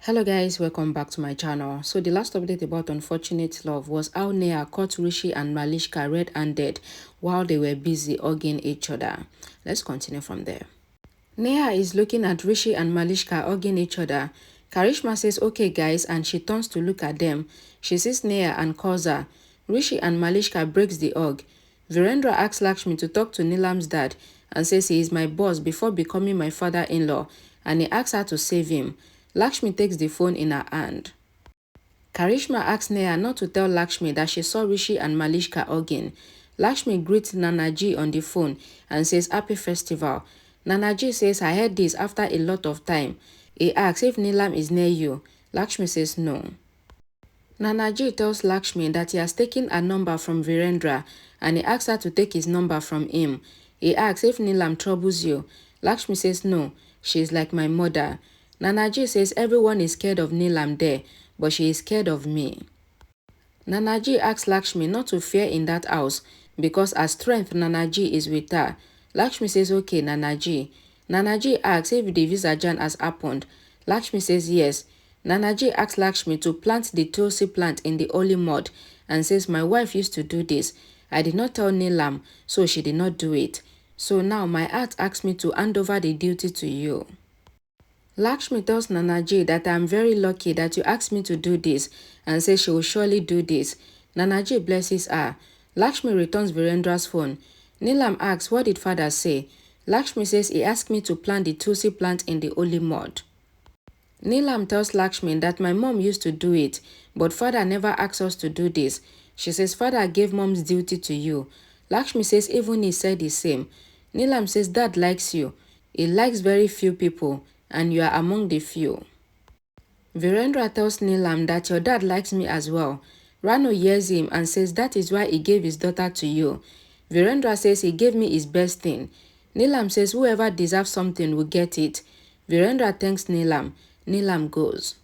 Hello guys, welcome back to my channel. So the last update about Unfortunate Love was how Neha caught Rishi and Malishka red-handed while they were busy hugging each other. Let's continue from there. Neha is looking at Rishi and Malishka hugging each other. Karishma says okay guys and she turns to look at them. She sees Neha and calls her. Rishi and Malishka breaks the hug. Virendra asks Lakshmi to talk to Neelam's dad and says he is my boss before becoming my father-in-law and he asks her to save him. Lakshmi takes the phone in her hand. Karishma asks Neha not to tell Lakshmi that she saw Rishi and Malishka hugging. Lakshmi greets Nanaji on the phone and says happy festival. Nanaji says I heard this after a lot of time. He asks if Neelam is near you. Lakshmi says no. Nanaji tells Lakshmi that he has taken a number from Virendra and he asks her to take his number from him. He asks if Neelam troubles you. Lakshmi says no, she is like my mother. Nanaji says everyone is scared of Neelam there, but she is scared of me. Nanaji asks Lakshmi not to fear in that house because her strength Nanaji is with her. Lakshmi says okay Nanaji. Nanaji asks if the Visajan has happened. Lakshmi says yes. Nanaji asks Lakshmi to plant the tulsi plant in the holy mud and says my wife used to do this. I did not tell Neelam, so she did not do it. So now my heart asks me to hand over the duty to you. Lakshmi tells Nanaji that I am very lucky that you asked me to do this and says she will surely do this. Nanaji blesses her. Lakshmi returns Virendra's phone. Neelam asks what did father say? Lakshmi says he asked me to plant the tulsi plant in the holy mud. Neelam tells Lakshmi that my mom used to do it, but father never asked us to do this. She says father gave mom's duty to you. Lakshmi says even he said the same. Neelam says dad likes you. He likes very few people and you are among the few. Virendra tells Neelam that your dad likes me as well. Rano hears him and says that is why he gave his daughter to you. Virendra says he gave me his best thing. Neelam says whoever deserves something will get it. Virendra thanks Neelam. Neelam goes.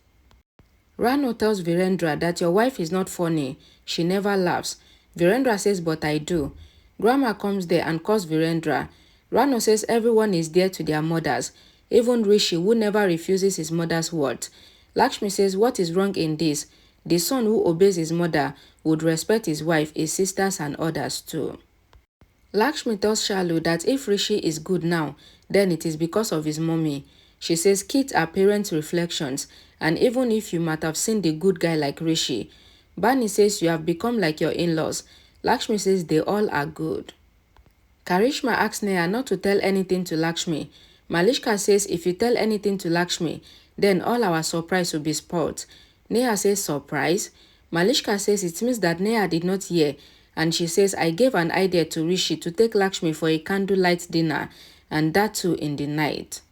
Rano tells Virendra that your wife is not funny. She never laughs. Virendra says but I do. Grandma comes there and calls Virendra. Rano says everyone is dear to their mothers. Even Rishi, who never refuses his mother's word. Lakshmi says, what is wrong in this? The son who obeys his mother would respect his wife, his sisters and others too. Lakshmi tells Shalu that if Rishi is good now, then it is because of his mommy. She says kids are parents' reflections, and even if you might have seen the good guy like Rishi. Bani says you have become like your in-laws. Lakshmi says they all are good. Karishma asks Neha not to tell anything to Lakshmi. Malishka says if you tell anything to Lakshmi, then all our surprise will be spoiled. Neha says surprise? Malishka says it means that Neha did not hear and she says I gave an idea to Rishi to take Lakshmi for a candlelight dinner and that too in the night.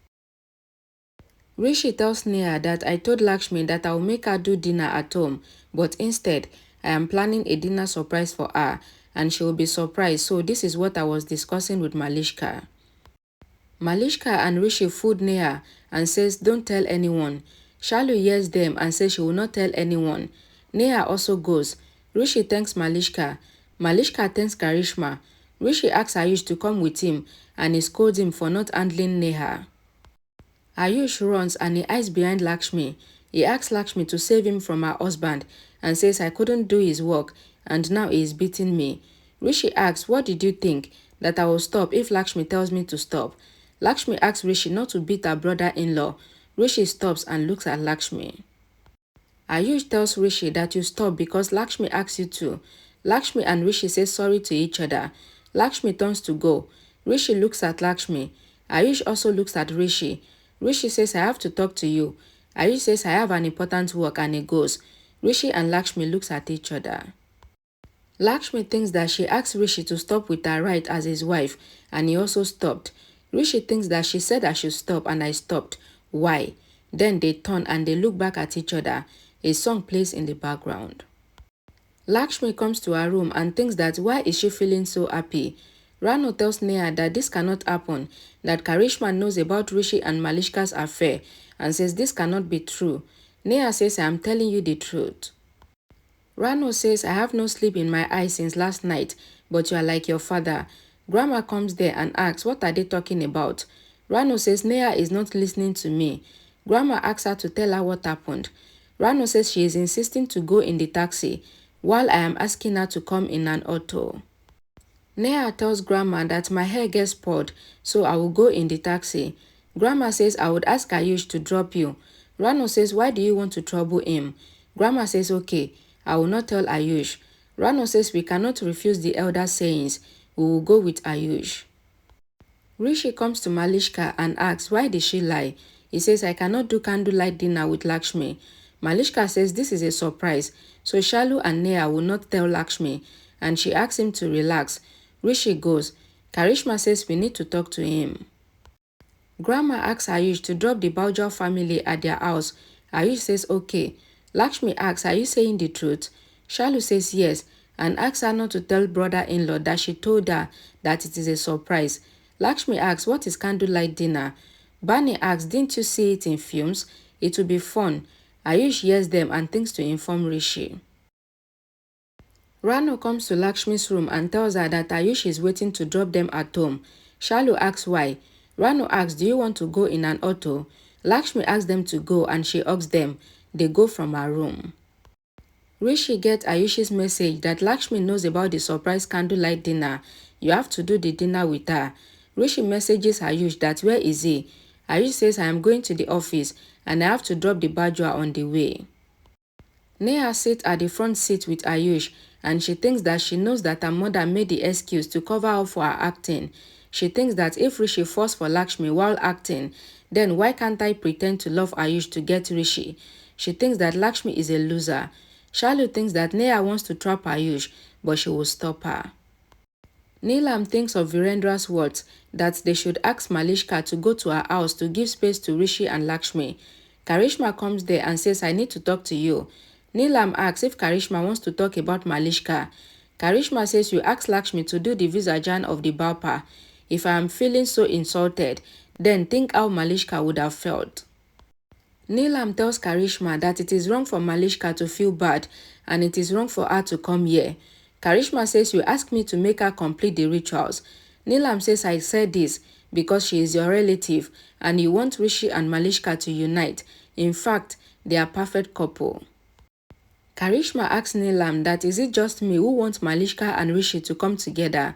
Rishi tells Neha that I told Lakshmi that I will make her do dinner at home, but instead I am planning a dinner surprise for her and she will be surprised, so this is what I was discussing with Malishka. Malishka and Rishi fooled Neha and says don't tell anyone. Shalu hears them and says she will not tell anyone. Neha also goes. Rishi thanks Malishka. Malishka thanks Karishma. Rishi asks Ayush to come with him and he scolds him for not handling Neha. Ayush runs and he hides behind Lakshmi. He asks Lakshmi to save him from her husband and says I couldn't do his work and now he is beating me. Rishi asks what did you think? That I will stop if Lakshmi tells me to stop. Lakshmi asks Rishi not to beat her brother-in-law. Rishi stops and looks at Lakshmi. Ayush tells Rishi that you stop because Lakshmi asks you to. Lakshmi and Rishi say sorry to each other. Lakshmi turns to go. Rishi looks at Lakshmi. Ayush also looks at Rishi. Rishi says I have to talk to you. Ayush says I have an important work and he goes. Rishi and Lakshmi looks at each other. Lakshmi thinks that she asked Rishi to stop with her right as his wife and he also stopped. Rishi thinks that she said I should stop and I stopped. Why? Then they turn and they look back at each other. A song plays in the background. Lakshmi comes to her room and thinks that why is she feeling so happy? Rano tells Neha that this cannot happen, that Karishma knows about Rishi and Malishka's affair and says this cannot be true. Neha says I am telling you the truth. Rano says I have no sleep in my eyes since last night, but you are like your father. Grandma comes there and asks what are they talking about. Rano says Neha is not listening to me. Grandma asks her to tell her what happened. Rano says she is insisting to go in the taxi, while I am asking her to come in an auto. Neha tells Grandma that my hair gets spoiled, so I will go in the taxi. Grandma says I would ask Ayush to drop you. Rano says, why do you want to trouble him? Grandma says, okay, I will not tell Ayush. Rano says we cannot refuse the elder sayings. We will go with Ayush. Rishi comes to Malishka and asks why did she lie. He says, I cannot do candlelight dinner with Lakshmi. Malishka says this is a surprise, so Shalu and Neha will not tell Lakshmi, and she asks him to relax. Rishi goes. Karishma says we need to talk to him. Grandma asks Ayush to drop the Bauja family at their house. Ayush says okay. Lakshmi asks, are you saying the truth? Shalu says yes, and asks her not to tell brother-in-law that she told her that it is a surprise. Lakshmi asks, what is candlelight dinner? Bani asks, didn't you see it in films? It will be fun. Ayush hears them and thinks to inform Rishi. Rano comes to Lakshmi's room and tells her that Ayush is waiting to drop them at home. Shalu asks why. Rano asks, do you want to go in an auto? Lakshmi asks them to go and she hugs them. They go from her room. Rishi gets Ayush's message that Lakshmi knows about the surprise candlelight dinner. You have to do the dinner with her. Rishi messages Ayush that where is he? Ayush says I am going to the office and I have to drop the Bajwa on the way. Neha sits at the front seat with Ayush and she thinks that she knows that her mother made the excuse to cover up for her acting. She thinks that if Rishi falls for Lakshmi while acting, then why can't I pretend to love Ayush to get Rishi? She thinks that Lakshmi is a loser. Shalu thinks that Neha wants to trap Ayush, but she will stop her. Neelam thinks of Virendra's words that they should ask Malishka to go to her house to give space to Rishi and Lakshmi. Karishma comes there and says, I need to talk to you. Neelam asks if Karishma wants to talk about Malishka. Karishma says you ask Lakshmi to do the Visajan of the Bapa. If I am feeling so insulted, then think how Malishka would have felt. Neelam tells Karishma that it is wrong for Malishka to feel bad and it is wrong for her to come here. Karishma says you ask me to make her complete the rituals. Neelam says I said this because she is your relative and you want Rishi and Malishka to unite. In fact, they are a perfect couple. Karishma asks Neelam that is it just me who wants Malishka and Rishi to come together.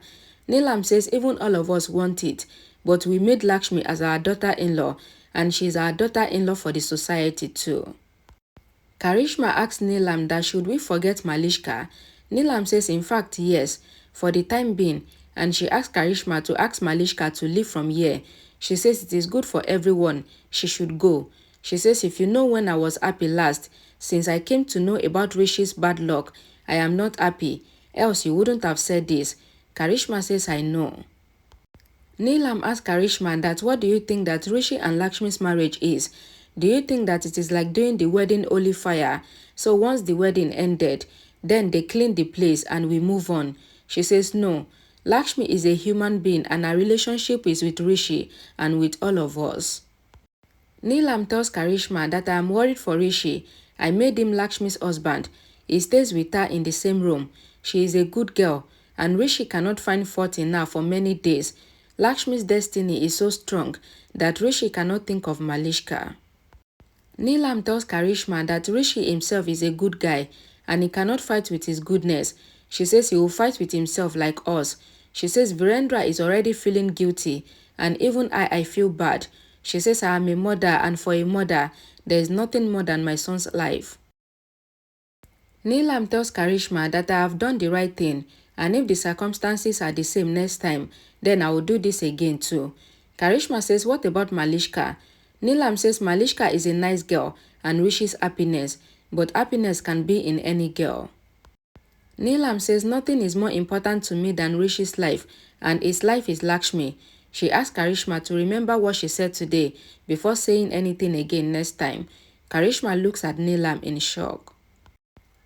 Neelam says even all of us want it, but we made Lakshmi as our daughter-in-law and she is our daughter-in-law for the society too. Karishma asks Neelam that should we forget Malishka. Neelam says in fact yes, for the time being, and she asks Karishma to ask Malishka to leave from here. She says it is good for everyone, she should go. She says if you know when I was happy last, since I came to know about Rishi's bad luck, I am not happy, else you wouldn't have said this. Karishma says I know. Neelam asks Karishma that what do you think that Rishi and Lakshmi's marriage is? Do you think that it is like doing the wedding holy fire? So once the wedding ended, then they clean the place and we move on. She says no. Lakshmi is a human being and her relationship is with Rishi and with all of us. Neelam tells Karishma that I am worried for Rishi. I made him Lakshmi's husband. He stays with her in the same room. She is a good girl and Rishi cannot find fault in her for many days. Lakshmi's destiny is so strong that Rishi cannot think of Malishka. Neelam tells Karishma that Rishi himself is a good guy and he cannot fight with his goodness. She says he will fight with himself like us. She says Virendra is already feeling guilty and even I feel bad. She says I am a mother and for a mother, there is nothing more than my son's life. Neelam tells Karishma that I have done the right thing and if the circumstances are the same next time, then I will do this again too. Karishma says what about Malishka? Neelam says Malishka is a nice girl and wishes happiness, but happiness can be in any girl. Neelam says nothing is more important to me than Rishi's life and his life is Lakshmi. She asks Karishma to remember what she said today before saying anything again next time. Karishma looks at Neelam in shock.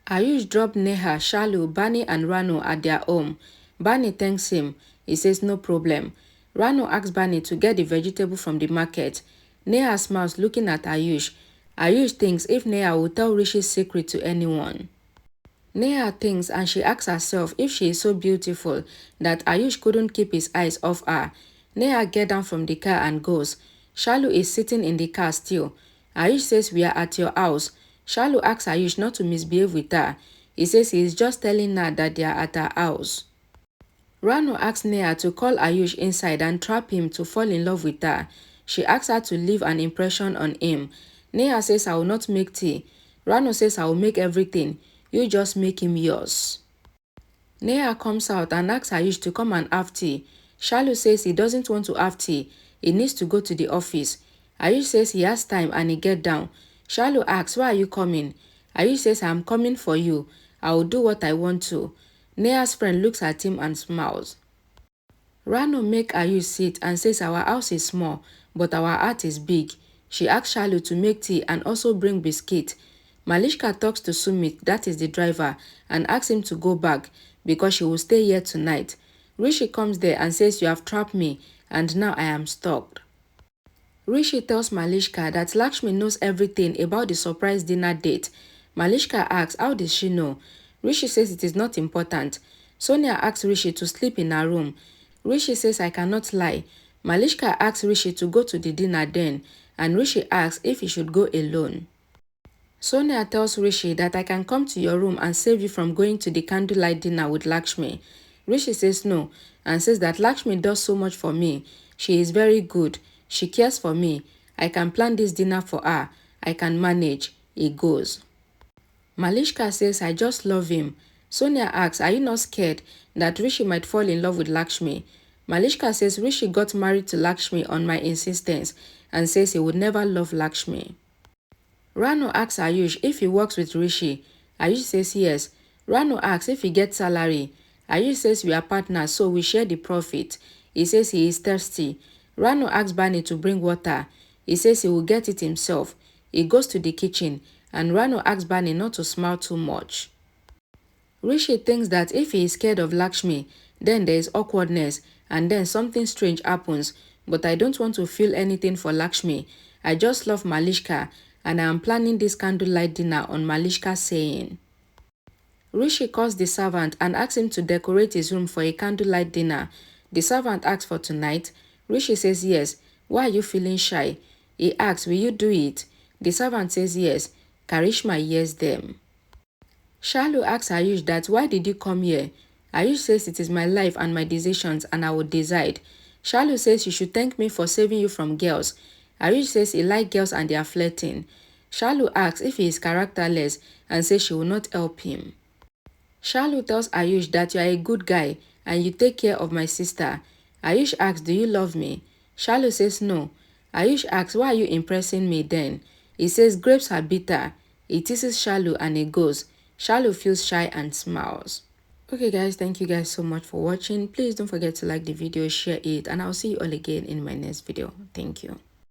Ayush dropped Neha, Shalu, Bani and Rano at their home. Bani thanks him. He says no problem. Rano asks Bani to get the vegetable from the market. Neha smiles looking at Ayush. Ayush thinks if Neha will tell Rishi's secret to anyone. Neha thinks and she asks herself if she is so beautiful that Ayush couldn't keep his eyes off her. Neha gets down from the car and goes. Shalu is sitting in the car still. Ayush says we are at your house. Shalu asks Ayush not to misbehave with her. He says he is just telling her that they are at her house. Rano asks Neha to call Ayush inside and trap him to fall in love with her. She asks her to leave an impression on him. Neha says I will not make tea. Rano says I will make everything. You just make him yours. Neha comes out and asks Ayush to come and have tea. Shalu says he doesn't want to have tea. He needs to go to the office. Ayush says he has time and he get down. Shalu asks, why are you coming? Ayush says, I'm coming for you. I will do what I want to. Neha's friend looks at him and smiles. Rano make Ayush sit and says our house is small, but our heart is big. She asks Shalu to make tea and also bring biscuit. Malishka talks to Sumit, that is the driver, and asks him to go back because she will stay here tonight. Rishi comes there and says you have trapped me and now I am stuck. Rishi tells Malishka that Lakshmi knows everything about the surprise dinner date. Malishka asks how does she know? Rishi says it is not important. Sonia asks Rishi to sleep in her room. Rishi says I cannot lie. Malishka asks Rishi to go to the dinner then, and Rishi asks if he should go alone. Sonia tells Rishi that I can come to your room and save you from going to the candlelight dinner with Lakshmi. Rishi says no and says that Lakshmi does so much for me. She is very good. She cares for me. I can plan this dinner for her. I can manage. He goes. Malishka says I just love him. Sonia asks, are you not scared that Rishi might fall in love with Lakshmi? Malishka says Rishi got married to Lakshmi on my insistence and says he would never love Lakshmi. Rano asks Ayush if he works with Rishi. Ayush says yes. Rano asks if he gets salary. Ayush says we are partners so we share the profit. He says he is thirsty. Rano asks Bani to bring water. He says he will get it himself. He goes to the kitchen and Rano asks Bani not to smile too much. Rishi thinks that if he is scared of Lakshmi, then there is awkwardness and then something strange happens, but I don't want to feel anything for Lakshmi. I just love Malishka and I am planning this candlelight dinner on Malishka's saying. Rishi calls the servant and asks him to decorate his room for a candlelight dinner. The servant asks for tonight. Rishi says yes. Why are you feeling shy? He asks, will you do it? The servant says yes. Karishma hears them. Shalu asks Ayush that why did you come here? Ayush says it is my life and my decisions and I will decide. Shalu says you should thank me for saving you from girls. Ayush says he likes girls and they are flirting. Shalu asks if he is characterless and says she will not help him. Shalu tells Ayush that you are a good guy and you take care of my sister. Ayush asks, do you love me? Shalu says no. Ayush asks, why are you impressing me then? He says grapes are bitter. He teases Shalu and he goes. Shalu feels shy and smiles. Okay guys, thank you guys so much for watching. Please don't forget to like the video, share it, and I'll see you all again in my next video. Thank you.